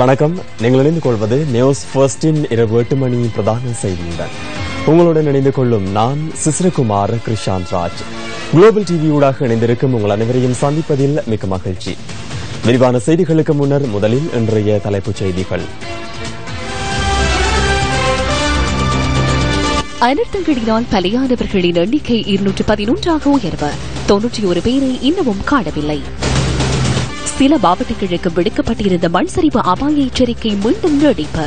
வணக்கம். நீங்கள் இணைந்து கொள்வது நியூஸ் ஃபர்ஸ்டின் இரவு 8 மணி பிரதான செய்தியுடன். உங்களுடன் இணைந்து கொள்ளும் நான் சிசிரகுமார் கிருஷாந்த் ராஜ். குளோபல் டிவி ஊடாக இணைந்திருக்கும் உங்கள் அனைவரையும் சந்திப்பதில் மிக்க மகிழ்ச்சி. விரிவான செய்திகளுக்கு முன்னர் முதலில் இன்றைய தலைப்புச் செய்திகள். அனர்த்தங்களினால் பலியானவர்களின் எண்ணிக்கை 211 உயர்வு. 91 பேரை இன்னமும் காணவில்லை. சில மாவட்டங்களுக்கு விடுக்கப்பட்டிருந்த மண் சரிவு அபாய எச்சரிக்கை மீண்டும் நீடிப்பு.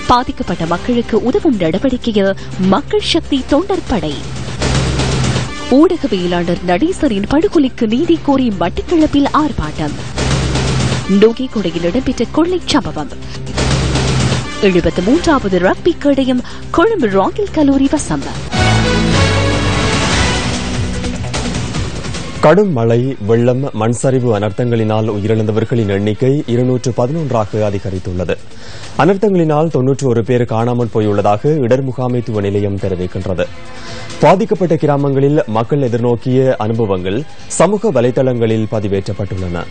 பாதிக்கப்பட்ட மக்களுக்கு உதவும் நடவடிக்கையில் மக்கள் சக்தி தொண்டர் படை. ஊடகவியலாளர் நடேசரின் படுகொலைக்கு நீதி கோரி மட்டக்களப்பில் ஆர்ப்பாட்டம். நுகேகொடையில் இடம்பெற்ற கொள்ளைச் சம்பவம். 73வது ரக்பி கேடயம் கொழும்பு ராயல் கல்லூரி வசம். கடும் மழை, வெள்ளம், மண் சரிவு அனர்த்தங்களினால் உயிரிழந்தவர்களின் எண்ணிக்கை 211 அதிகரித்துள்ளது. அனர்த்தங்களினால் 91 பேர் காணாமல் போயுள்ளதாக இடர் முகாமைத்துவ நிலையம் தெரிவிக்கின்றது. பாதிக்கப்பட்ட கிராமங்களில் மக்கள் எதிர்நோக்கிய அனுபவங்கள் சமூக வலைதளங்களில் பதிவேற்றப்பட்டுள்ளன.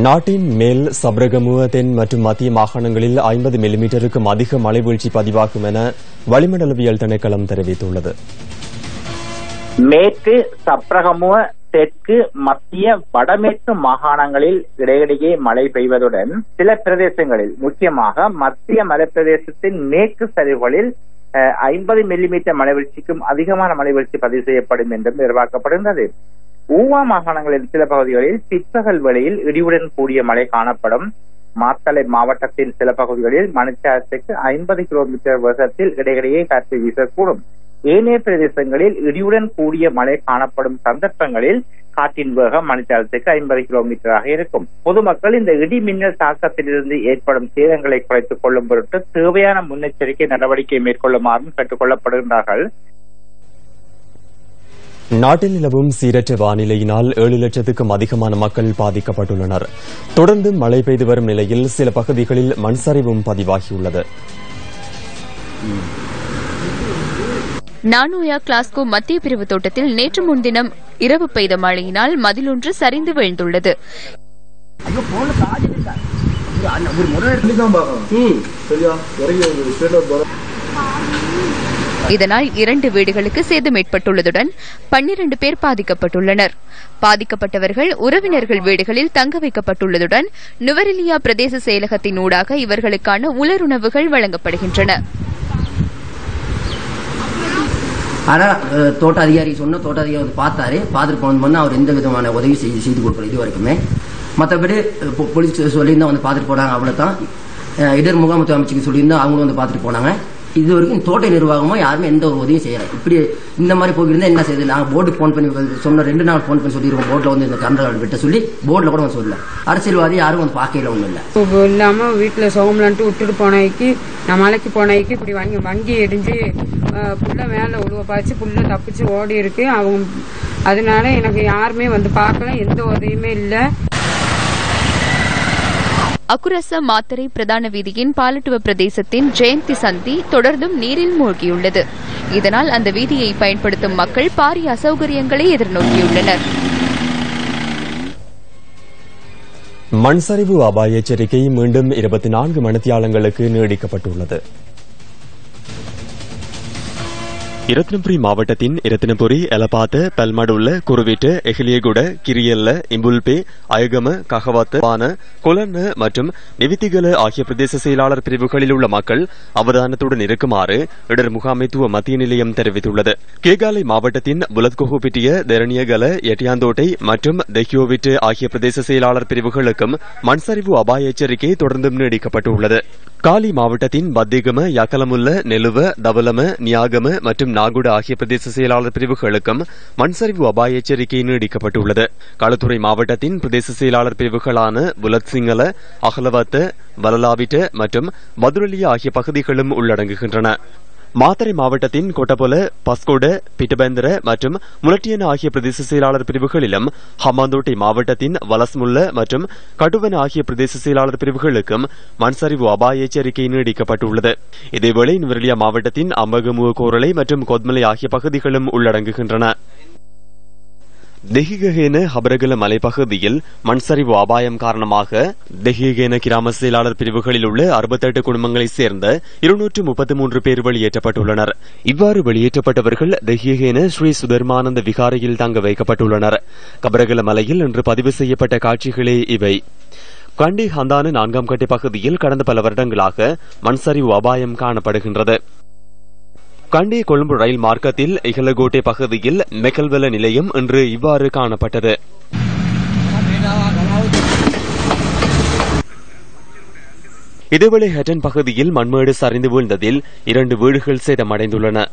நாட்டின் மேல் சப்ரகமுவ, தென் மற்றும் மத்திய மாகாணங்களில் 50 மில்லிமீட்டருக்கும் அதிக மழை வீழ்ச்சி பதிவாகும் என வளிமண்டலவியல் திணைக்களம் தெரிவித்துள்ளது. மேற்கு சப்ரகமுவ, தெற்கு, மத்திய, வடமேற்கு மாகாணங்களில் இடையிடையே மழை பெய்வதுடன் சில பிரதேசங்களில், முக்கியமாக மத்திய மலைப்பிரதேசத்தின் மேற்கு சரிவுகளில் 50 மில்லிமீட்டர் மழை வீழ்ச்சிக்கும் அதிகமான மழை வீழ்ச்சி பதிவு செய்யப்படும் என்றும் எதிர்பார்க்கப்படுகின்றது. ஊவா மாகாணங்களின் சில பகுதிகளில் பிற்பகல் வேளையில் இடியுடன் கூடிய மழை காணப்படும். மாத்தளை மாவட்டத்தின் சில பகுதிகளில் மணித்தியாலத்துக்கு 50 கிலோமீட்டர் வேகத்தில் இடையிடையே காற்று வீசக்கூடும். ஏனைய பிரதேசங்களில் இடியுடன் கூடிய மழை காணப்படும் சந்தர்ப்பங்களில் காற்றின் வேகம் மணித்தியாலத்துக்கு 50 கிலோமீட்டராக இருக்கும். பொதுமக்கள் இந்த இடி மின்னல் தாக்கத்திலிருந்து ஏற்படும் சேதங்களை குறைத்துக் கொள்ளும் பொருட்டு தேவையான முன்னெச்சரிக்கை நடவடிக்கை மேற்கொள்ளுமாறும் கேட்டுக் கொள்ளப்படுகின்றார்கள். நாட்டில் நிலவும் சீரற்ற வானிலையினால் 7 லட்சத்துக்கும் அதிகமான மக்கள் பாதிக்கப்பட்டுள்ளனர். தொடர்ந்து மழை பெய்து வரும் நிலையில் சில பகுதிகளில் மண் சரிவும் பதிவாகியுள்ளது. நானோயா கிளாஸ்கோ மத்திய பிரிவு தோட்டத்தில் நேற்று முன்தினம் இரவு பெய்த மழையினால் மதிலொன்று சரிந்து வீழ்ந்துள்ளது. இதனால் 2 வீடுகளுக்கு சேதம் ஏற்பட்டுள்ளதுடன் 12 பேர் பாதிக்கப்பட்டுள்ளனர். பாதிக்கப்பட்டவர்கள் உறவினர்கள் வீடுகளில் தங்க வைக்கப்பட்டுள்ளதுடன் நுவரெலியா பிரதேச செயலகத்தின் ஊடாக இவர்களுக்கான உலருணவுகள் வழங்கப்படுகின்றன. ஆனால் தோட்ட அதிகாரி சொன்ன தோட்ட அதிகாரி பார்த்தாரு, பார்த்துட்டு போனோம்னா அவர் எந்த விதமான உதவி செய்து கொடுக்கல இது வரைக்குமே. மற்றபடி போலீஸ் சொல்லியிருந்தா வந்து பார்த்துட்டு போனாங்க, அவ்வளோதான். இடர் முகாமத்துவ அமைச்சுக்கு சொல்லியிருந்தா அவங்களும் வந்து பார்த்துட்டு போனாங்க. இது வரைக்கும் தோட்ட நிர்வாகமோ யாருமே எந்த ஒரு உதவியும் செய்யல. இப்படி இந்த மாதிரி போயிருந்தா என்ன செய்யுது? நாங்கள் போர்டுக்கு போன் பண்ணி சொன்ன 2 நாள் போன் பண்ணி சொல்லிருக்கோம், போர்டில் வந்து இந்த கரண்ட் விட்ட சொல்லி போர்டில் கூட வந்து சொல்லல. அரசியல்வாதி யாரும் வந்து பார்க்கல, ஒன்றும் இல்லை. இல்லாம வீட்டுல சோகம்லான்ட்டு விட்டுட்டு போனாய்க்கு நான் மலைக்கு போனாய்க்கு இப்படி வங்கி இடிஞ்சு புள்ள மேல உழுவ பாய்ச்சி புள்ள தப்பிச்சு ஓடி இருக்கு. அவங்க அதனால எனக்கு யாருமே வந்து பார்க்கல, எந்த உதவியுமே இல்லை. அக்குரச மாத்தரை பிரதான வீதியின் பாலட்டுவ பிரதேசத்தின் ஜெயந்தி சந்தி தொடர்ந்தும் நீரில் மூழ்கியுள்ளது. இதனால் அந்த வீதியை பயன்படுத்தும் மக்கள் பாரிய அசௌகரியங்களை எதிர்நோக்கியுள்ளனர். மண்சரிவு அபாய எச்சரிக்கை மீண்டும் 24 மணித்தியாலங்களுக்கு நீடிக்கப்பட்டுள்ளது. இரத்தினபுரி மாவட்டத்தின் இரத்தினபுரி, எலப்பாத்த, பெல்மடுள்ள, குருவிட்டு, எஹிலியகுட, கிரியல்ல, இம்புல்பே, அயகம, ககவத்த, பான, கொலன்ன மற்றும் நிவித்திகல ஆகிய பிரதேச செயலாளர் பிரிவுகளில் உள்ள மக்கள் அவதானத்துடன் இருக்குமாறு இடர் முகாமைத்துவ மத்திய நிலையம் தெரிவித்துள்ளது. கேகாலை மாவட்டத்தின் புலத்கோஹுபிட்டிய, தெரணியகல, எட்டியாந்தோட்டை மற்றும் தெஹியோவிட்டு ஆகிய பிரதேச செயலாளர் பிரிவுகளுக்கும் மண்சரிவு அபாய எச்சரிக்கை தொடர்ந்தும் நீடிக்கப்பட்டுள்ளது. காலி மாவட்டத்தின் பத்திகம, யக்கலமுல்ல, நெலுவ, தவலம, நியாகம மற்றும் நாகுட ஆகிய பிரதேச செயலாளர் பிரிவுகளுக்கும் மண்சரிவு அபாய எச்சரிக்கை நீடிக்கப்பட்டுள்ளது. களுத்துறை மாவட்டத்தின் பிரதேச செயலாளர் பிரிவுகளான புலத் சிங்கள, அகலவத்த, வலலாவிட்ட மற்றும் மதுரலிய ஆகிய பகுதிகளும் உள்ளடங்குகின்றன. மாத்தறை மாவட்டத்தின் கொட்டபொல, பஸ்கோட, பிட்டபெந்தர மற்றும் முலட்டியன ஆகிய பிரதேச செயலாளர் பிரிவுகளிலும், ஹம்பாந்தோட்டை மாவட்டத்தின் வலஸ்முல்ல மற்றும் கடுவன ஆகிய பிரதேச செயலாளர் பிரிவுகளுக்கும் மண்சரிவு அபாய எச்சரிக்கை நீடிக்கப்பட்டுள்ளது. இதேவேளை நுவரெலியா மாவட்டத்தின் அம்பகமுக, கோரளை மற்றும் கொத்மலை ஆகிய பகுதிகளும் உள்ளடங்குகின்றன. தெஹிகேன ஹபரகல மலைப்பகுதியில் மண்சரிவு அபாயம் காரணமாக தெஹிகேன கிராம செயலாளர் பிரிவுகளில் உள்ள 68 குடும்பங்களைச் சேர்ந்த 233 பேர் வெளியேற்றப்பட்டுள்ளனர். இவ்வாறு வெளியேற்றப்பட்டவர்கள் தெஹிகேன ஸ்ரீ சுதர்மானந்த விகாரையில் தங்க வைக்கப்பட்டுள்ளனர். கபரகல மலையில் இன்று பதிவு செய்யப்பட்ட காட்சிகளே இவை. கண்டி ஹந்தான 4ஆம் கட்டை பகுதியில் கடந்த பல வருடங்களாக மண்சரிவு அபாயம் காணப்படுகின்றது. கண்டி கொழும்பு ரயில் மார்க்கத்தில் இகலகோட்டை பகுதியில் மெக்கல்வெல நிலையம் இன்று இவ்வாறு காணப்பட்டது. இதேவேளை ஹட்டன் பகுதியில் மண்மேடு சரிந்து வீழ்ந்ததில் 2 வீடுகள் சேதமடைந்துள்ளன.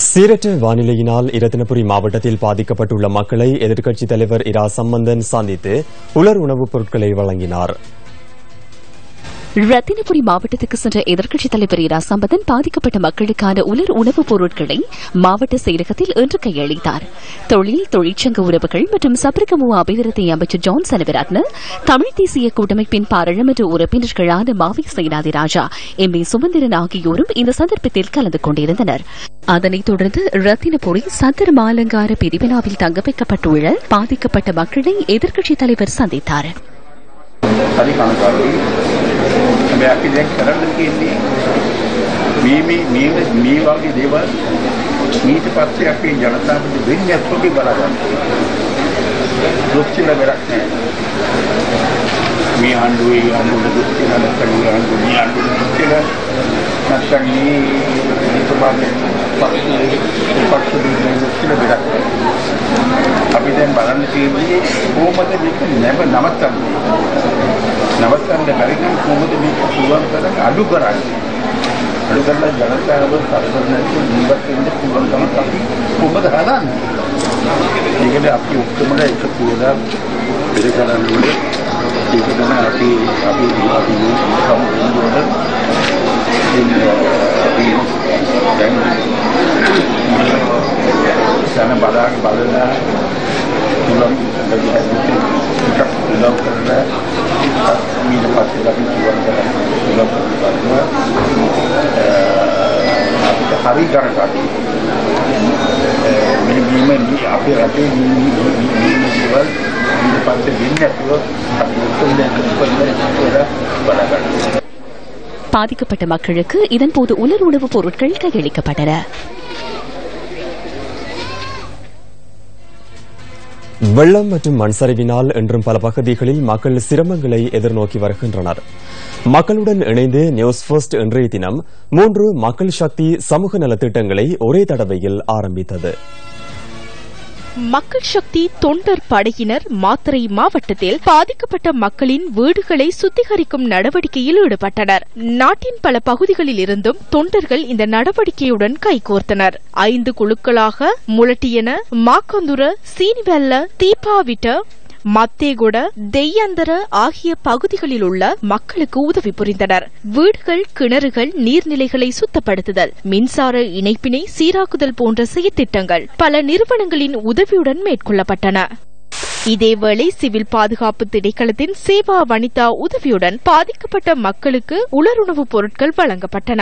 சீரற்ற வானிலையினால் இரத்தினபுரி மாவட்டத்தில் பாதிக்கப்பட்டுள்ள மக்களை எதிர்க்கட்சித் தலைவர் இரா சம்பந்தன் சந்தித்து உலர் உணவுப் பொருட்களை வழங்கினார். ரத்தினபுரி மாவட்டத்துக்கு சென்ற எதிர்க்கட்சித் தலைவர் இரா சம்பந்தன் பாதிக்கப்பட்ட மக்களுக்கான உலர் உணவுப் பொருட்களை மாவட்ட செயலகத்தில் இன்று கையளித்தார். தொழிற்சங்க உறவுகள் மற்றும் சபரகமுவ அபிவிருத்தி அமைச்சர் ஜான் சனவிரத்ன, தமிழ் தேசிய கூட்டமைப்பின் பாராளுமன்ற உறுப்பினர்களான மாவி சேனாதிராஜா, எம்.ஏ. சுமந்திரன் ஆகியோரும் இந்த சந்தர்ப்பத்தில் கலந்து கொண்டிருந்தனர். அதனைத் தொடர்ந்து ரத்தினபுரி சந்தர் மாலங்கார பிரிவினாவில் தங்க வைக்கப்பட்டுள்ள பாதிக்கப்பட்ட மக்களை எதிர்க்கட்சித் தலைவர் சந்தித்தார். අපි දැන් කරන්න තියෙන්නේ මේ වගේ දේවල් ඊට පස්සේ අපේ ජනතාවට වෙන්නේ අපේ බලගන්න. දුක්ඛිත වෙරක් නෑ. මේ ආණ්ඩුවේ දුක්ඛිත නැත්නම් ආණ්ඩුවේ දුක්ඛිත නැත්නම් මේ සමාජයේ පක්ෂ දුක්ඛිත වෙරක්. අපි දැන් බලන්න තියෙන්නේ කොහොමද මේක නවත්තන්නේ. නවත්තන්න බැරි නම් කොහොමද මේක පුළුවන් තරම් අඩු කරන්නේ. අඩු කරලා ජනතාවව සාධාරණව ජීවත් වෙන්න පුළුවන් තමයි අපි කොහොමද හදන්නේ. ඒකද අපි ඔක්කොමලා එකතු වෙලා පෙර කරන්නේ. ඒක තමයි අපි සන බලලා තුලම් උදව් කරලා ඊට පස්සේ අපි ජීවත් කරලා අපිට හරි ගණනක් මේ අපේ රටේ දේවල් ඊට පස්සේ දෙන්නේ අපිව අපි බලගන්න. பாதிக்கப்பட்ட மக்களுக்கு இதன்போது உலர் உணவுப் பொருட்கள் கையளிக்கப்பட்டன. வெள்ளம் மற்றும் மண் சரிவினால் இன்றும் பல பகுதிகளில் மக்கள் சிரமங்களை எதிர்நோக்கி வருகின்றனர். மக்களுடன் இணைந்து நியூஸ் ஃபர்ஸ்ட் இன்றைய தினம் 3 மக்கள் சக்தி சமூக நலத்திட்டங்களை ஒரே தடவையில் ஆரம்பித்தது. மக்கள் சக்தி தொண்டர் படையினர் மாத்தறை மாவட்டத்தில் பாதிக்கப்பட்ட மக்களின் வீடுகளை சுத்திகரிக்கும் நடவடிக்கையில் ஈடுபட்டனர். நாட்டின் பல பகுதிகளில் இருந்தும் தொண்டர்கள் இந்த நடவடிக்கையுடன் கைகோர்த்தனர். 5 குழுக்களாக முலட்டியன, மாக்கந்துர, சீனிவெல்ல, தீபாவிட்ட, மத்தேகுட, தெய்யந்தர ஆகிய பகுதிகளில் உள்ள மக்களுக்கு உதவி புரிந்தனர். வீடுகள், கிணறுகள், நீர்நிலைகளை சுத்தப்படுத்துதல், மின்சார இணைப்பினை சீராக்குதல் போன்ற செயற்திட்டங்கள் பல நிறுவனங்களின் உதவியுடன் மேற்கொள்ளப்பட்டன. இதேவேளை சிவில் பாதுகாப்பு திணைக்களத்தின் சேவா வனிதா உதவியுடன் பாதிக்கப்பட்ட மக்களுக்கு உலருணவுப் பொருட்கள் வழங்கப்பட்டன.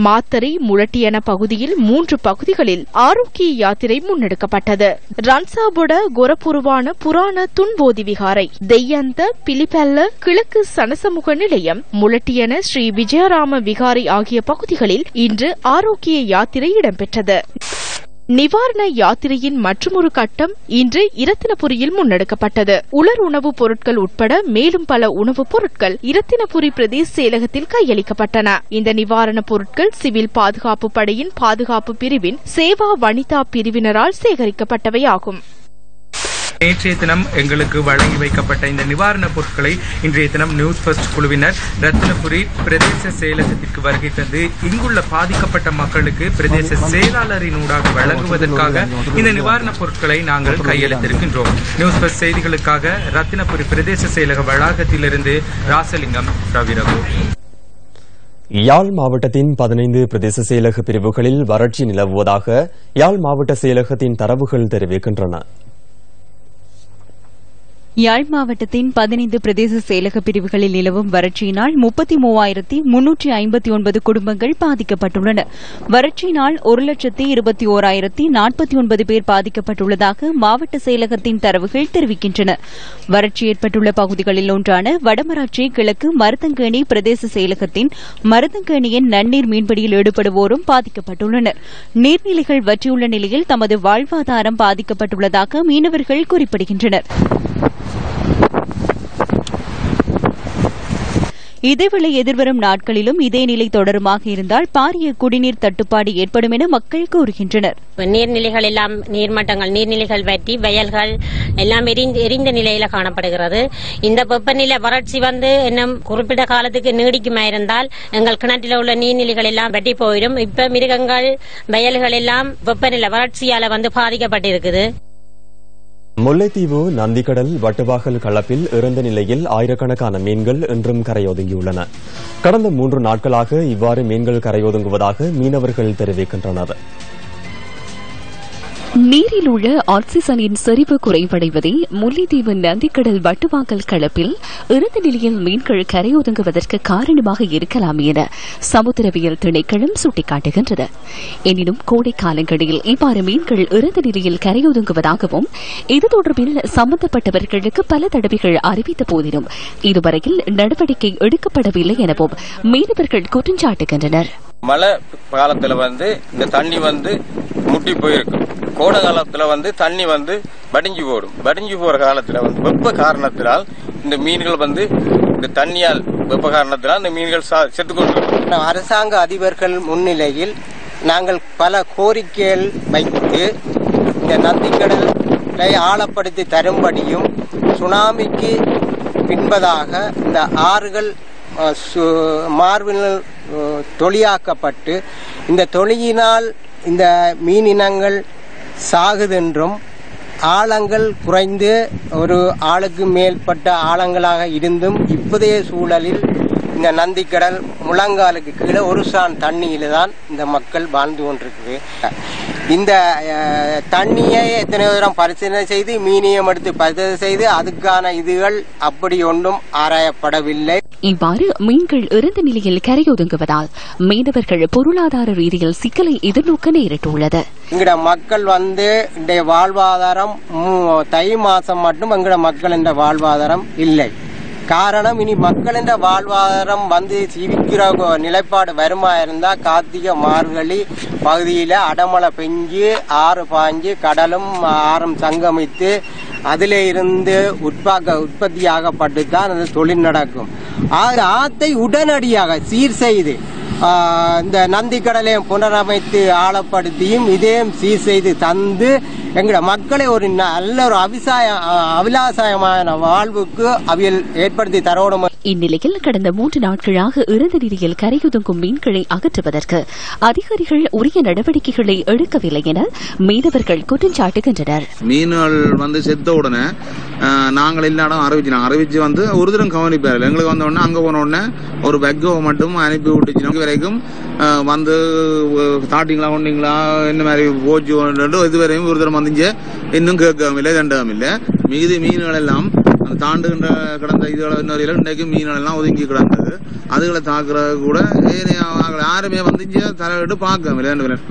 மாத்தறை, முலட்டியன பகுதியில் 3 பகுதிகளில் ஆரோக்கிய யாத்திரை முன்னெடுக்கப்பட்டது. ரன்சாபொட, கொரபுருவான புராண துன்போதி விகாரை, தெய்யந்த, பிலிபெல்ல, கிழக்கு சனசமூக நிலையம், முலட்டியன, ஸ்ரீ விஜயராம விகாரை ஆகிய பகுதிகளில் இன்று ஆரோக்கிய யாத்திரை இடம்பெற்றது. நிவாரண யாத்திரையின் மற்றொரு கட்டம் இன்று இரத்தினபுரியில் முன்னெடுக்கப்பட்டது. உலர் உணவுப் பொருட்கள் உட்பட மேலும் பல உணவுப் பொருட்கள் இரத்தினபுரி பிரதேச செயலகத்தில் கையளிக்கப்பட்டன. இந்த நிவாரணப் பொருட்கள் சிவில் பாதுகாப்பு படையின் பாதுகாப்பு பிரிவின் சேவா வனிதா பிரிவினரால் சேகரிக்கப்பட்டவையாகும். நேற்றைய தினம் எங்களுக்கு வழங்கி வைக்கப்பட்ட இந்த நிவாரணப் பொருட்களை இன்றைய தினம் நியூஸ் ஃபர்ஸ்ட் குழுவினர் ரத்தினபுரி பிரதேச செயலகத்திற்கு வருகை தந்து இங்குள்ள பாதிக்கப்பட்ட மக்களுக்கு பிரதேச செயலாளரினூடாக வழங்குவதற்காக இந்த நிவாரணப் பொருட்களை நாங்கள் கையளித்திருக்கின்றோம். நியூஸ் ஃபர்ஸ்ட் செய்திகளுக்காக ரத்தினபுரி பிரதேச செயலக வளாகத்திலிருந்து ராசலிங்கம் ரவிரகு. யாழ் மாவட்டத்தின் 15 பிரதேச செயலக பிரிவுகளில் வறட்சி நிலவுவதாக யாழ் மாவட்ட செயலகத்தின் தரவுகள் தெரிவிக்கின்றன. யாழ் மாவட்டத்தின் 15 பிரதேச செயலக பிரிவுகளில் நிலவும் வறட்சியினால் 33,359 குடும்பங்கள் பாதிக்கப்பட்டுள்ளன. வறட்சியினால் 1,21,049 பேர் பாதிக்கப்பட்டுள்ளதாக மாவட்ட செயலகத்தின் தரவுகள் தெரிவிக்கின்றன. வறட்சி ஏற்பட்டுள்ள பகுதிகளில் ஒன்றான வடமராட்சி கிழக்கு மருதங்கேணி பிரதேச செயலகத்தின் மருதங்கேணியின் நன்னீர் மீன்பிடியில் ஈடுபடுவோரும் பாதிக்கப்பட்டுள்ளனர். நீர்நிலைகள் வற்றியுள்ள நிலையில் தமது வாழ்வாதாரம் பாதிக்கப்பட்டுள்ளதாக மீனவர்கள் குறிப்பிடுகின்றனர். இதேவேளை எதிர்வரும் நாட்களிலும் இதே நிலை தொடருமாக இருந்தால் பாரிய குடிநீர் தட்டுப்பாடு ஏற்படும் என மக்கள் கூறுகின்றனர். நீர்நிலைகள் எல்லாம் நீர்மட்டங்கள் நீர்நிலைகள் வற்றி வயல்கள் எல்லாம் எரிந்த நிலையில காணப்படுகிறது. இந்த வெப்பநிலை வறட்சி இன்னும் குறிப்பிட்ட காலத்துக்கு நீடிக்குமா இருந்தால் எங்கள் கிணற்றில் உள்ள நீர்நிலைகள் எல்லாம் வற்றி போயிடும். இப்ப மிருகங்கள் வயல்கள் எல்லாம் வெப்பநிலை வறட்சியால பாதிக்கப்பட்டிருக்குது. முல்லைத்தீவு நந்திக்கடல் வட்டுவாகல் களப்பில் இறந்த நிலையில் ஆயிரக்கணக்கான மீன்கள் இன்றும் கரையொதுங்கியுள்ளன. கடந்த 3 நாட்களாக இவ்வாறு மீன்கள் கரையொதுங்குவதாக மீனவர்கள் தெரிவிக்கின்றனர். நீரில் உள்ள ஆக்சிஜனின் செறிவு குறைவடைவதே முல்லைத்தீவு நந்திக்கடல் வட்டுவாங்கல் களப்பில் இறந்த நிலையில் மீன்கள் கரையொதுங்குவதற்கு காரணமாக இருக்கலாம் என சமுத்திரவியல் திணைக்களம் சுட்டிக்காட்டுகின்றது. எனினும் கோடை காலங்களில் இவ்வாறு மீன்கள் இறந்த நிலையில் கரையொதுங்குவதாகவும் இது தொடர்பில் சம்பந்தப்பட்டவர்களுக்கு பல தடவைகள் அறிவித்த போதிலும் இதுவரையில் நடவடிக்கை எடுக்கப்படவில்லை எனவும் மீனவர்கள் குற்றஞ்சாட்டுகின்றனர். மழை காலத்துல இந்த தண்ணி முட்டி போயிருக்கும். கோடை காலத்துல தண்ணி வடிஞ்சு போடும். வடிஞ்சு போற காலத்துல வெப்ப காரணத்தினால் இந்த மீன்கள் இந்த தண்ணியால் வெப்ப காரணத்தினால் இந்த மீன்கள் செத்துக்கொண்டு அரசாங்க அதிபர்கள் முன்னிலையில் நாங்கள் பல கோரிக்கைகள் வைத்து இந்த நந்திக்கடலை ஆழப்படுத்தி தரும்படியும் சுனாமிக்கு பின்பதாக இந்த ஆறுகள் மார்பினால் தொழியாக்கப்பட்டு இந்த தொழியினால் இந்த மீனினங்கள் சாகுதென்றும் ஆழங்கள் குறைந்து ஒரு ஆளுக்கு மேற்பட்ட ஆழங்களாக இருந்தும் இப்போதைய சூழலில் இந்த நந்திக்கடல் முழங்காலுக்கு கீழே ஒரு சான் தண்ணியில தான் இந்த மக்கள் வாழ்ந்து கொண்டிருக்கு. இந்த தண்ணியை எத்தனை தூரம் பரிசீலனை செய்து மீனியம் எடுத்து பரிசோதனை செய்து அதுக்கான இதுகள் அப்படி ஒன்றும் ஆராயப்படவில்லை. இவ்வாறு மீன்கள் இறந்த நிலையில் கரையொதுங்குவதால் மீனவர்கள் பொருளாதார ரீதியில் சிக்கலை எதிர்நோக்க நேரிட்டுள்ளது. எங்கட மக்கள் இந்த வாழ்வாதாரம் தை மாசம் மட்டும் எங்கட மக்கள் இந்த வாழ்வாதாரம் இல்லை. காரணம் இனி மக்கள் என்ற வாழ்வாதாரம் ஜீவிக்கிற நிலைப்பாடு வருமா இருந்தா கார்த்திகை மார்கழி பகுதியில அடமழை பெஞ்சு ஆறு பாஞ்சு கடலும் ஆறும் சங்கமித்து அதிலே இருந்து உற்பத்தியாகப்பட்டுத்தான் அந்த தொழில் நடக்கும். ஆற்றை உடனடியாக சீர் செய்து இந்த நந்திக்கடலையும் புனரமைத்து ஆழப்படுத்தியும் இதையும் சீர் செய்து தந்து எங்களோட மக்களை ஒரு நல்ல ஒரு அபிலாஷயமான வாழ்வுக்கு அவியல் ஏற்படுத்தி தரணும். இந்நிலையில் கடந்த 3 நாட்களாக இறந்த நிலையில் கரையொதுங்கும் மீன்களை அகற்றுவதற்கு அதிகாரிகள் உரிய நடவடிக்கைகளை எடுக்கவில்லை என மீனவர்கள் குற்றம் சாட்டுகின்றனர். மீன்கள் செத்த உடனே நாங்கள் இல்லாடம் அறிவிச்சு ஒரு தரம் கவனிப்பார்கள். எங்களுக்கு வந்த உடனே அங்க போன உடனே ஒரு பெக்கோ மட்டும் அனுப்பி விட்டுச்சு வரைக்கும் ஸ்டார்டிங்களா ஒன்றிங்களா இந்த மாதிரி போச்சு இதுவரையும் ஒரு தரம் வந்துச்சு இன்னும் கேட்கவும் இல்லை தண்டவும் இல்லை. மீதி மீன்கள் எல்லாம் தாண்டுகின்ற கிடந்த இதுகளை இன்றைக்கு மீன்கள் எல்லாம் ஒதுங்கி கிடந்தது. அதுகளை தாக்குறது கூட யாருமே வந்துச்சு தலையிட்டு பார்க்க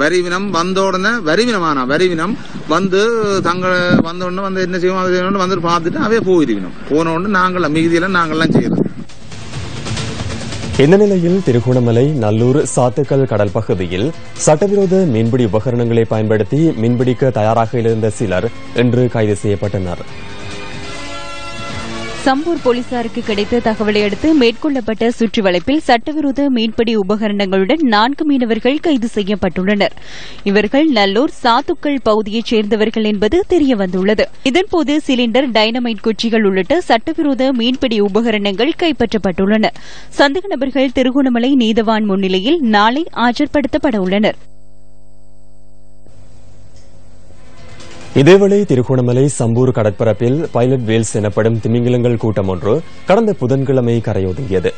வரிவினம் வந்த உடனே வரிவினம் வந்து தங்களை வந்த உடனே வந்து என்ன செய்வோம் வந்து பார்த்துட்டு அவையே போயிருக்கணும். போன உடனே நாங்கள் மிகுதியில நாங்கள்லாம் செய்யறோம். இந்த நிலையில் திருகோணமலை நல்லூர் சாத்துக்கல் கடல் பகுதியில் சட்டவிரோத மீன்பிடி உபகரணங்களை பயன்படுத்தி மீன்பிடிக்க தயாராக இருந்த சிலர் இன்று கைது செய்யப்பட்டனர். சம்பூர் போலீசாருக்கு கிடைத்த தகவலை அடுத்து மேற்கொள்ளப்பட்ட சுற்றிவளைப்பில் சட்டவிரோத மீன்பிடி உபகரணங்களுடன் 4 மீனவர்கள் கைது செய்யப்பட்டுள்ளனர். இவர்கள் நல்லூர் சாத்துக்கல் பகுதியைச் சேர்ந்தவர்கள் என்பது தெரியவந்துள்ளது. இதன்போது சிலிண்டர், டைனமைட் குச்சிகள் உள்ளிட்ட சட்டவிரோத மீன்பிடி உபகரணங்கள் கைப்பற்றப்பட்டுள்ளன. சந்தேக நபர்கள் திருகோணமலை நீதவான் முன்னிலையில் நாளை ஆஜர்படுத்தப்பட உள்ளனர். இதேவேளை திருகோணமலை சம்பூர் கடற்பரப்பில் பைலட் வேல்ஸ் எனப்படும் திமிங்கிலங்கள் கூட்டம் ஒன்று கடந்த புதன்கிழமை கரையொதுங்கியது.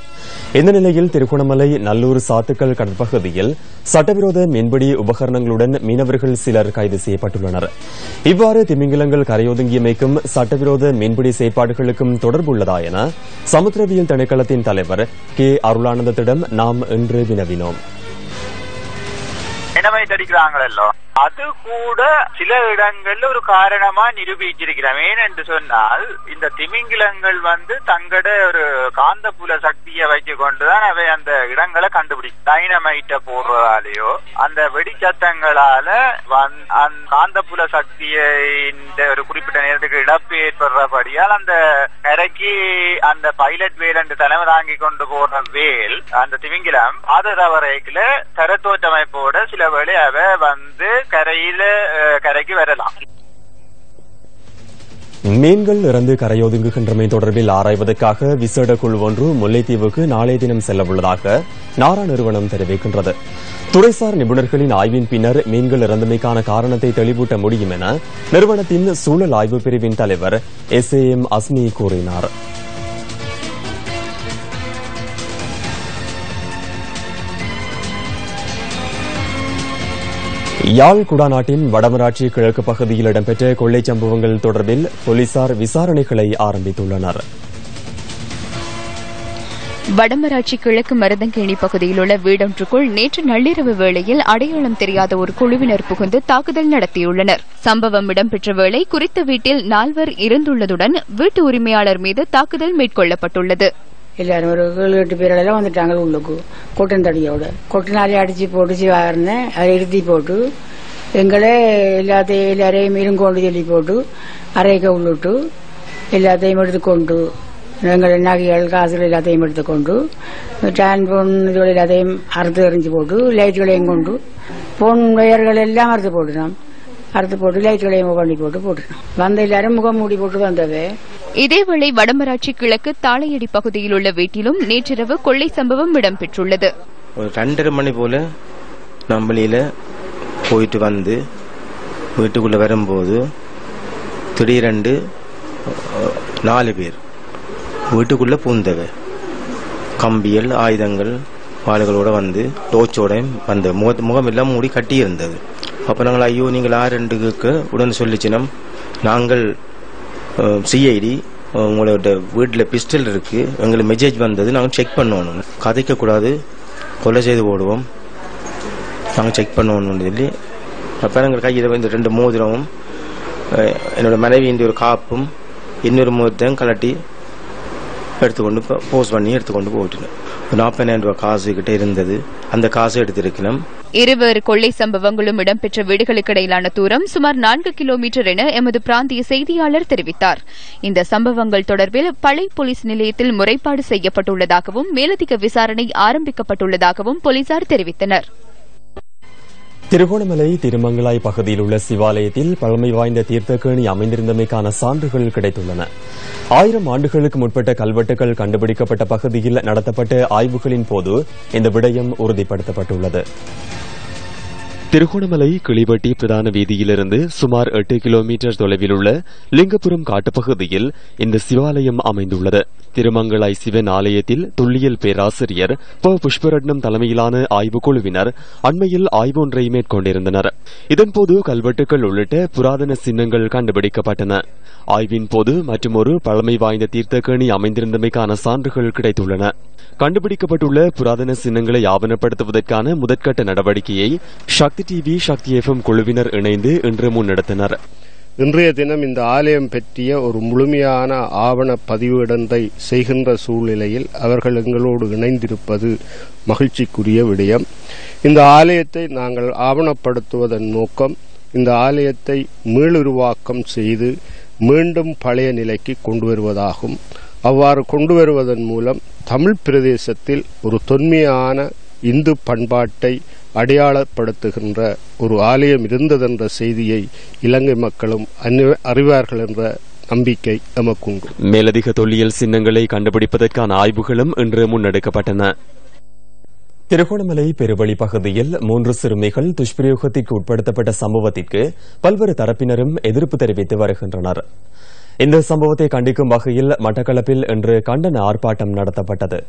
இந்த நிலையில் திருகோணமலை நல்லூர் சாத்துக்கல் கடற்பகுதியில் சட்டவிரோத மீன்பிடி உபகரணங்களுடன் மீனவர்கள் சிலர் கைது செய்யப்பட்டுள்ளனர். இவ்வாறு திமிங்கிலங்கள் கரையொதுங்கியமைக்கும் சட்டவிரோத மீன்பிடி செயற்பாடுகளுக்கும் தொடர்புள்ளதா என சமுத்திரவியல் திணைக்களத்தின் தலைவர் கே அருளானந்தத்திடம் நாம் இன்று வினவினோம். அடிக்கிறாங்களோ அது கூட சில இடங்கள்ல ஒரு காரணமா நிரூபிச்சிருக்கிறோம். ஏனென்று சொன்னால் இந்த திமிங்கிலங்கள் தங்கட ஒரு காந்தப்புல சக்தியை வைத்து கொண்டுதான் அவை அந்த இடங்களை கண்டுபிடிக்கும். டைனமைட்ட போடுறதாலேயோ அந்த வெடிச்சத்தங்களால காந்தப்புல சக்தியை ஒரு குறிப்பிட்ட நேரத்துக்கு இழப்பு ஏற்படுறபடியால் அந்த கரைக்கு அந்த பைலட் வேல் என்று தலைமை தாங்கி கொண்டு போற வேல் அந்த திமிங்கிலம் பாதுகாவறைக்குல கரத்தோட்டமைப்போட சில வேளை அவை கரைக்கு வரலாம். மீன்கள் இறந்து கரையொதுங்குகின்றமை தொடர்பில் ஆராய்வதற்காக விசேட குழு ஒன்று முல்லைத்தீவுக்கு நாளைய தினம் செல்லவுள்ளதாக நாரா நிறுவனம் தெரிவிக்கின்றது. துறைசார் நிபுணர்களின் ஆய்வின் பின்னர் மீன்கள் இறந்தமைக்கான காரணத்தை தெளிவூட்ட முடியும் என நிறுவனத்தின் சூழல் ஆய்வு பிரிவின் தலைவர் SAM அஸ்மி கூறினார். யாழ் குடாநாட்டின் வடமராட்சி கிழக்கு பகுதியில் இடம்பெற்ற கொள்ளை சம்பவங்கள் தொடர்பில் போலீசார் விசாரணைகளை ஆரம்பித்துள்ளனர். வடமராட்சி கிழக்கு மருதங்கேணி பகுதியில் உள்ள வீடொன்றுக்குள் நேற்று நள்ளிரவு வேளையில் அடையாளம் தெரியாத ஒரு குழுவினர் புகுந்து தாக்குதல் நடத்தியுள்ளனர். சம்பவம் இடம்பெற்ற வேளை குறித்த வீட்டில் 4 இருந்துள்ளதுடன் வீட்டு உரிமையாளர் மீது தாக்குதல் மேற்கொள்ளப்பட்டுள்ளது. எல்லாரும் ஒரு 7-8 பேரெல்லாம் வந்துட்டாங்க உள்ளுக்கு கொட்டந்தடியோட கொட்டினாலே அடிச்சு போட்டு வாரினேன். அதை இறுதி போட்டு எங்களே எல்லாரையும் இருங்கொண்டு சொல்லி போட்டு அறைக்க உள்ளிட்டு எல்லாத்தையும் எடுத்துக்கொண்டு எங்கள் நகைகள் காசுகள் எல்லாத்தையும் எடுத்துக்கொண்டு டான் போன் இதுகள் எல்லாத்தையும் அறுத்து எறிஞ்சு போட்டு லைட்டுகளையும் கொண்டு போன் வயர்கள் எல்லாம் அறுத்து போட்டுனோம். அறுத்து போட்டு லைட்டுகளையும் பண்ணி போட்டுனோம். வந்த எல்லாரும் முகம் மூடி போட்டு வந்தவே. இதேவேளை வடமராட்சி கிழக்கு தாளையடி பகுதியில் உள்ள வீட்டிலும் நேற்றிரவு கொள்ளை சம்பவம் இடம்பெற்றுள்ளது. ஒரு 2:30 மணி போல நம்மளில போயிட்டு வந்து வீட்டுக்குள்ள வரும்போது திடீரென்று 4 பேர் வீட்டுக்குள்ள பூந்தவை கம்பியல் ஆயுதங்கள் வாளுகளோட வந்து டோச்சோட வந்த முகம் எல்லாம் மூடி கட்டி இருந்தது. அப்ப நாங்கள் ஐயோ நீங்கள் ஆரெண்டுக்கு உடனே சொல்லிச்சினோம், நாங்கள் CID உங்களோட வீட்டில் பிஸ்டல் இருக்கு, எங்களுக்கு மெசேஜ் வந்தது, நாங்கள் செக் பண்ணணும், கதைக்க கூடாது, கொலை செய்து போடுவோம், நாங்கள் செக் பண்ணணும்னு சொல்லி அப்போ எங்கள் கையில் இந்த 2 மோதிரமும் என்னோட மனைவியின் ஒரு காப்பும் இன்னொரு மோதிரத்தையும் கலட்டி எடுத்துக்கொண்டு போஸ்ட் பண்ணி எடுத்துக்கொண்டு போயிட்டேன். 40,000 ரூபாய் காசு கிட்ட இருந்தது. அந்த காசு எடுத்திருக்கணும். இருவேறு கொள்ளை சம்பவங்களும் இடம்பெற்ற வீடுகளுக்கு இடையிலான தூரம் சுமார் 4 கிலோமீட்டர் என எமது பிராந்திய செய்தியாளர் தெரிவித்தார். இந்த சம்பவங்கள் தொடர்பில் பளை போலீஸ் நிலையத்தில் முறைப்பாடு செய்யப்பட்டுள்ளதாகவும் மேலதிக விசாரணை ஆரம்பிக்கப்பட்டுள்ளதாகவும் போலீசார் தெரிவித்தனர். திருகோணமலை திருமங்கலாய் பகுதியில் உள்ள சிவாலயத்தில் பழமை வாய்ந்த தீர்த்தக்கேணி அமைந்திருந்தமைக்கான சான்றுகள் கிடைத்துள்ளன. 1000 ஆண்டுகளுக்கு முற்பட்ட கல்வெட்டுகள் கண்டுபிடிக்கப்பட்ட பகுதியில் நடத்தப்பட்ட ஆய்வுகளின் போது இந்த விடயம் உறுதிப்படுத்தப்பட்டுள்ளது. திருகோணமலை கிளிவட்டி பிரதான வீதியிலிருந்து சுமார் 8 கிலோமீட்டர் தொலைவில் உள்ள லிங்கபுரம் காட்டுப்பகுதியில் இந்த சிவாலயம் அமைந்துள்ளது. திருமங்கலாய் சிவன் ஆலயத்தில் தொல்லியல் பேராசிரியர் ப. புஷ்பரட்னம் தலைமையிலான ஆய்வுக்குழுவினர் அண்மையில் ஆய்வு ஒன்றை மேற்கொண்டிருந்தனர். இதன்போது கல்வெட்டுகள் உள்ளிட்ட புராதன சின்னங்கள் கண்டுபிடிக்கப்பட்டன. ஆய்வின் போது மற்றுமொரு பழமை வாய்ந்த தீர்த்தக்கேணி அமைந்திருந்தமைக்கான சான்றுகள் கிடைத்துள்ளன. கண்டுபிடிக்கப்பட்டுள்ள புராதன சின்னங்களை ஆவணப்படுத்துவதற்கான முதற்கட்ட நடவடிக்கையை சக்தி டிவி, சக்தி எஃப்எம் குழுவினர் இணைந்து இன்று முன்னெடுத்தனர். இன்றைய தினம் இந்த ஆலயம் பற்றிய ஒரு முழுமையான ஆவண பதிவேடத்தை செய்கின்ற சூழ்நிலையில் அவர்கள் எங்களோடு இணைந்திருப்பது மகிழ்ச்சிக்குரிய விடயம். இந்த ஆலயத்தை நாங்கள் ஆவணப்படுத்துவதன் நோக்கம் இந்த ஆலயத்தை மீளுருவாக்கம் செய்து மீண்டும் பழைய நிலைக்கு கொண்டு வருவதாகும். அவ்வாறு கொண்டு வருவதன் மூலம் தமிழ் பிரதேசத்தில் ஒரு தொன்மையான இந்து பண்பாட்டை அடையாளப்படுத்துகின்ற ஒரு ஆலயம் இருந்ததென்ற செய்தியை இலங்கை மக்களும் அறிவார்கள் என்ற நம்பிக்கை நமக்குண்டு. மேலதிக தொல்லியல் சின்னங்களை கண்டுபிடிப்பதற்கான ஆய்வுகளும் இன்று முன்னெடுக்கப்பட்டன. திருகோணமலை பெருவழி பகுதியில் 3 சிறுமிகள் துஷ்பிரயோகத்திற்கு உட்படுத்தப்பட்ட சம்பவத்திற்கு பல்வேறு தரப்பினரும் எதிர்ப்பு தெரிவித்து வருகின்றனர். இந்த சம்பவத்தை கண்டிக்கும் வகையில் மட்டக்களப்பில் இன்று கண்டன ஆர்ப்பாட்டம் நடத்தப்பட்டது.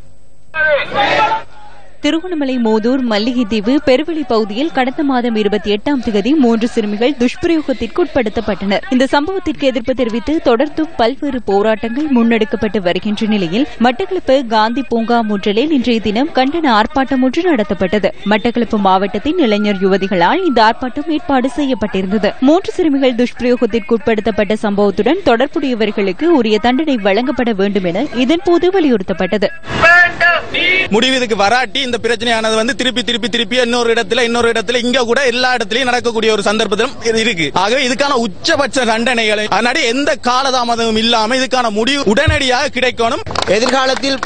திருகோணமலை மோதூர் மல்லிகை தீவு பெருவெளி பகுதியில் கடந்த மாதம் 28ஆம் தேதி 3 சிறுமிகள் துஷ்பிரயோகத்திற்கு உட்படுத்தப்பட்டனர். இந்த சம்பவத்திற்கு எதிர்ப்பு தெரிவித்து தொடர்ந்தும் பல்வேறு போராட்டங்கள் முன்னெடுக்கப்பட்டு வருகின்ற நிலையில் மட்டக்களப்பு காந்தி பூங்கா முன்றலில் இன்றைய தினம் கண்டன ஆர்ப்பாட்டம் ஒன்று நடத்தப்பட்டது. மட்டக்களப்பு மாவட்டத்தின் இளைஞர் யுவதிகளால் இந்த ஆர்ப்பாட்டம் ஏற்பாடு செய்யப்பட்டிருந்தது. 3 சிறுமிகள் துஷ்பிரயோகத்திற்கு உட்படுத்தப்பட்ட சம்பவத்துடன் தொடர்புடையவர்களுக்கு உரிய தண்டனை வழங்கப்பட வேண்டும் என இதன்போது வலியுறுத்தப்பட்டது. முடிவுக்கு வராட்டி இந்த பிரச்சனையானது வந்து திருப்பி இன்னொரு இடத்துல இங்க கூட எல்லா இடத்திலையும் நடக்கக்கூடிய ஒரு சந்தர்ப்பத்திலும் இருக்கு. ஆகவே இதுக்கான உச்சபட்ச தண்டனைகளை அதனால எந்த காலதாமதமும் இல்லாம இதுக்கான முடிவு உடனடியாக கிடைக்கணும். எதிர்காலத்தில்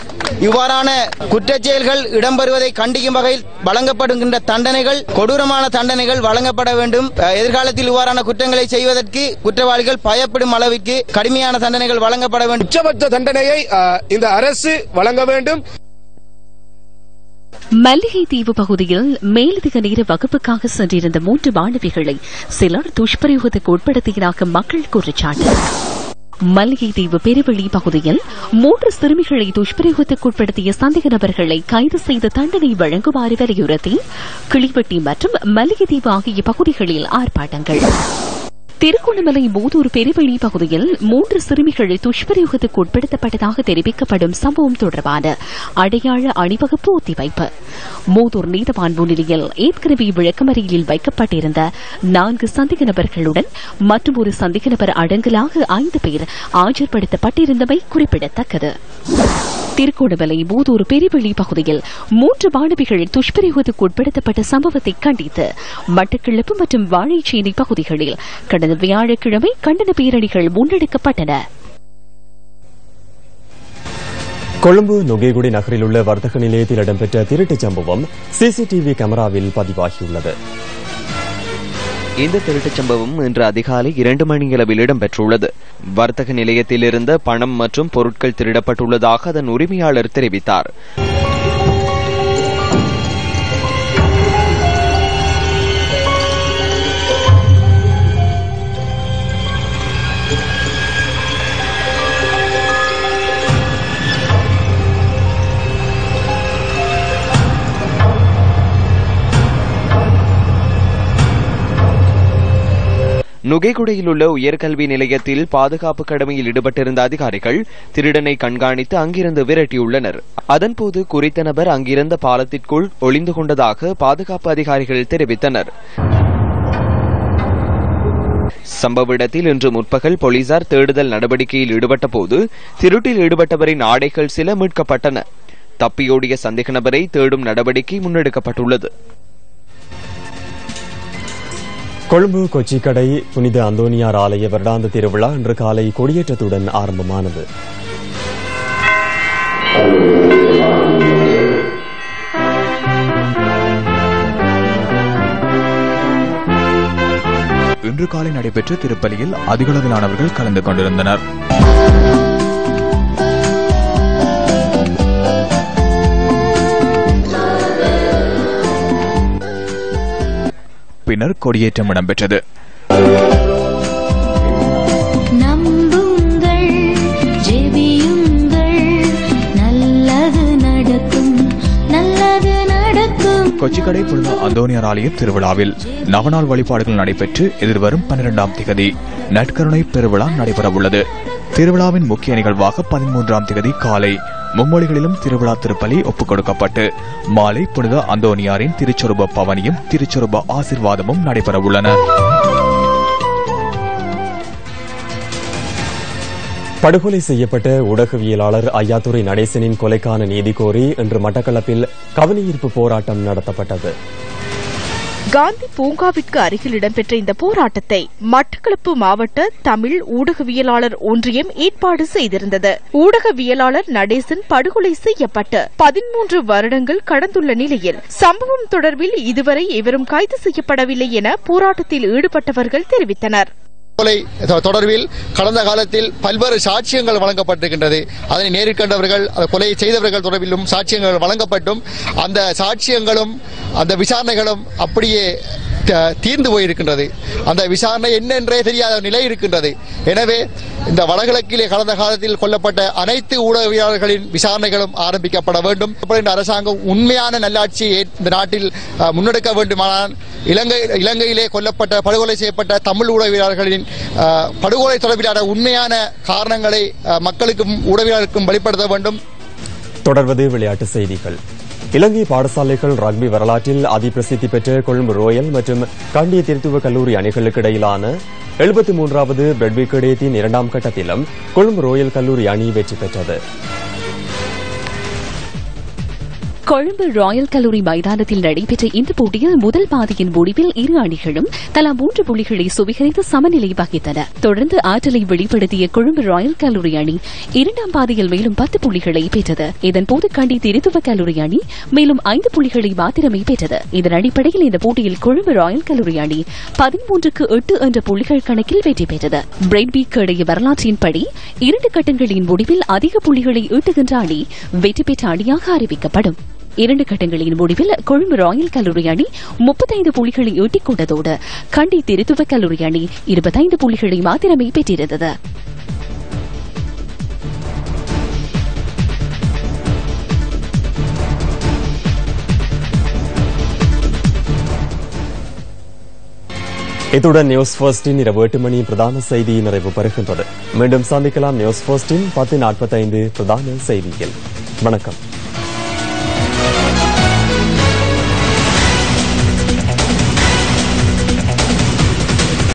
இவ்வாறான குற்றச்செயல்கள் இடம்பெறுவதை கண்டிக்கும் வகையில் வழங்கப்படுகின்ற தண்டனைகள் கொடூரமான தண்டனைகள் வழங்கப்பட வேண்டும். எதிர்காலத்தில் இவ்வாறான குற்றங்களை செய்வதற்கு குற்றவாளிகள் பயப்படும் அளவிற்கு கடுமையான தண்டனைகள் வழங்கப்பட வேண்டும். உச்சபட்ச தண்டனையை இந்த அரசு வழங்க வேண்டும். மல்லிகை தீவு பகுதியில் மேலதிக நேர வகுப்புக்காக சென்றிருந்த 3 மாணவிகளை சிலர் துஷ்பிரயோகத்துக்கு உட்படுத்தியதாக மக்கள் குற்றச்சாட்டு. மல்லிகை தீவு பெருவெளி பகுதியில் 3 சிறுமிகளை துஷ்பிரயோகத்துக்கு உட்படுத்திய சந்தேக நபர்களை கைது செய்து தண்டனை வழங்குமாறு வலியுறுத்தி கிளிவட்டி மற்றும் மல்லிகை தீவு ஆகிய பகுதிகளில் ஆர்ப்பாட்டங்கள். திருகோணமலை மூதூர் பெருவெளி பகுதியில் 3 சிறுமிகள் துஷ்பிரயோகத்துக்கு உட்படுத்தப்பட்டதாக தெரிவிக்கப்படும் சம்பவம் தொடர்பான அடையாள அணிவகுப்பு ஒத்திவைப்பு. மூதூர் நீதவான் முன்னிலையில் ஏற்கனவே விளக்கமறியலில் வைக்கப்பட்டிருந்த 4 சந்தேக நபர்களுடன் மற்றும் ஒரு சந்தேக நபர் அடங்கலாக 5 பேர் ஆஜர்படுத்தப்பட்டிருந்தமை குறிப்பிடத்தக்கது. திருகோணமலை மூதூர் பெருவெளி பகுதியில் 3 மாணவிகள் துஷ்பிரயோகத்துக்கு உட்படுத்தப்பட்ட சம்பவத்தை கண்டித்து மட்டக்களப்பு மற்றும் வாழைச்சேனை பகுதிகளில் கடந்த வியாழக்கிழமை கண்டன பேரணிகள் முன்னெடுக்கப்பட்டன. கொழும்பு நுகேகுடி நகரில் உள்ள வர்த்தக நிலையத்தில் இடம்பெற்ற திருட்டுச் சம்பவம் சிசிடிவி கேமராவில் பதிவாகியுள்ளது. இந்த திருட்டுச் சம்பவம் இன்று அதிகாலை 2 மணியளவில் இடம்பெற்றுள்ளது. வர்த்தக நிலையத்தில் இருந்த பணம் மற்றும் பொருட்கள் திருடப்பட்டுள்ளதாக அதன் உரிமையாளர் தெரிவித்தார். நுகேகுடையில் உள்ள உயர்கல்வி நிலையத்தில் பாதுகாப்பு கடமையில் ஈடுபட்டிருந்த அதிகாரிகள் திருடனை கண்காணித்து அங்கிருந்து விரட்டியுள்ளனர். அதன்போது குறித்த நபர் அங்கிருந்த பாலத்திற்குள் ஒளிந்து கொண்டதாக பாதுகாப்பு அதிகாரிகள் தெரிவித்தனர். சம்பவ இடத்தில் இன்று முற்பகல் போலீசார் தேடுதல் நடவடிக்கையில் ஈடுபட்ட போது திருட்டில் ஈடுபட்டவரின் ஆடைகள் சில மீட்கப்பட்டன. தப்பியோடிய சந்தேக நபரை தேடும் நடவடிக்கை முன்னெடுக்கப்பட்டுள்ளது. கொழும்பு கொச்சிக்கடை புனித அந்தோனியார் ஆலய வருடாந்த திருவிழா இன்று காலை கொடியேற்றத்துடன் ஆரம்பமானது. இன்று காலை நடைபெற்ற திருப்பலியில் அதிகளவிலானவர்கள் கலந்து கொண்டிருந்தனர். பின்னர் கொடியேற்றம் இடம்பெற்றது. கொச்சிக்கடை புனித அந்தோனியார் ஆலய திருவிழாவில் நவநாள் வழிபாடுகள் நடைபெற்று எதிர்வரும் 12ஆம் திகதி நற்கருணை பெருவிழா நடைபெறவுள்ளது. திருவிழாவின் முக்கிய நிகழ்வாக 13ஆம் திகதி காலை மும்மொழிகளிலும் திருவிழா திருப்பலி ஒப்புக் கொடுக்கப்பட்டு மாலை புனித அந்தோனியாரின் திருச்சொரூப பவனியும் திருச்சொரூப ஆசிர்வாதமும் நடைபெறவுள்ளன. படுகொலை செய்யப்பட்ட ஊடகவியலாளர் ஐயாத்துரை நடேசனின் கொலைக்கான நீதி கோரி இன்று மட்டக்களப்பில் கவனஈர்ப்பு போராட்டம் நடத்தப்பட்டது. காந்தி பூங்காவிற்கு அருகில் இடம்பெற்ற இந்த போராட்டத்தை மட்டக்களப்பு மாவட்ட தமிழ் ஊடகவியலாளர் ஒன்றியம் ஏற்பாடு செய்திருந்தது. ஊடகவியலாளர் நடேசன் படுகொலை செய்யப்பட்டு 13 வருடங்கள் கடந்துள்ள நிலையில் சம்பவம் தொடர்பில் இதுவரை எவரும் கைது செய்யப்படவில்லை என போராட்டத்தில் ஈடுபட்டவர்கள் தெரிவித்தனர். கொலை தொடர்பில் கடந்த காலத்தில் பல்வேறு சாட்சியங்கள் வழங்கப்பட்டிருக்கின்றது. அதனை நேரில் கண்டவர்கள் கொலையை செய்தவர்கள் தொடர்பிலும் சாட்சியங்கள் வழங்கப்பட்டும் அந்த சாட்சியங்களும் அந்த விசாரணைகளும் அப்படியே தீர்ந்து போயிருக்கின்றது. அந்த விசாரணை என்னென்றே தெரியாத நிலை இருக்கின்றது. எனவே இந்த வடகிழக்கிலே கடந்த காலத்தில் கொல்லப்பட்ட அனைத்து ஊடகவியலாளர்களின் விசாரணைகளும் ஆரம்பிக்கப்பட வேண்டும். அரசாங்கம் உண்மையான நல்லாட்சியை இந்த நாட்டில் முன்னெடுக்க வேண்டுமானால் இலங்கையிலே கொல்லப்பட்ட படுகொலை செய்யப்பட்ட தமிழ் ஊடகவியலாளர்களின் படுகொலை தொடர்பிலான உண்மையான காரணங்களை மக்களுக்கும் ஊடகவியலாளருக்கும் வெளிப்படுத்த வேண்டும். தொடர்வது விளையாட்டு செய்திகள். இலங்கை பாடசாலைகள் ரக்பி வரலாற்றில் அதிபிரசித்தி பெற்ற கொழும்பு ரோயல் மற்றும் கண்டிய திருத்துவ கல்லூரி அணிகளுக்கு இடையிலான 73வது பிரெட்விக் இடையத்தின் 2ஆம் கட்டத்திலும் கொழும்பு ரோயல் கல்லூரி அணி வெற்றி பெற்றது. கொழும்பு ராயல் கல்லூரி மைதானத்தில் நடைபெற்ற இந்த போட்டியில் முதல் பாதியின் முடிவில் இரு அணிகளும் தலா 3 புள்ளிகளை சுவீகரித்து சமநிலை வகித்தன. தொடர்ந்து ஆற்றலை வெளிப்படுத்திய கொழும்பு ராயல் கல்லூரி அணி 2ஆம் பாதியில் மேலும் 10 புள்ளிகளை பெற்றது. இதன்போது கண்டி திருத்துவ கல்லூரி அணி மேலும் 5 புள்ளிகளை மாத்திரமே பெற்றது. இதன் அடிப்படையில் இந்த போட்டியில் கொழும்பு ராயல் கல்லூரி அணி 13-8 என்ற புள்ளிகள் கணக்கில் வெற்றி பெற்றது. பிரெட்விக் இடையே வரலாற்றின்படி 2 கட்டங்களின் முடிவில் அதிக புள்ளிகளை ஈட்டுகின்ற அணி வெற்றி பெற்ற அணியாக அறிவிக்கப்படும். 2 கட்டங்களின் முடிவில் கொழும்பு ராயல் கல்லூரி அணி 35 புள்ளிகளை ஈட்டிக் கொண்டதோடு கண்டி திருத்துவ கல்லூரி அணி 25 புள்ளிகளை மாத்திரமே பெற்றிருந்தது. இத்துடன் நியூஸ் ஃபர்ஸ்டின் இரவு 8 மணி பிரதான செய்தி நிறைவு பெறுகின்றது. மீண்டும் சந்திக்கலாம் நியூஸ் ஃபர்ஸ்டின் 10:45 பிரதான செய்தியில். வணக்கம்.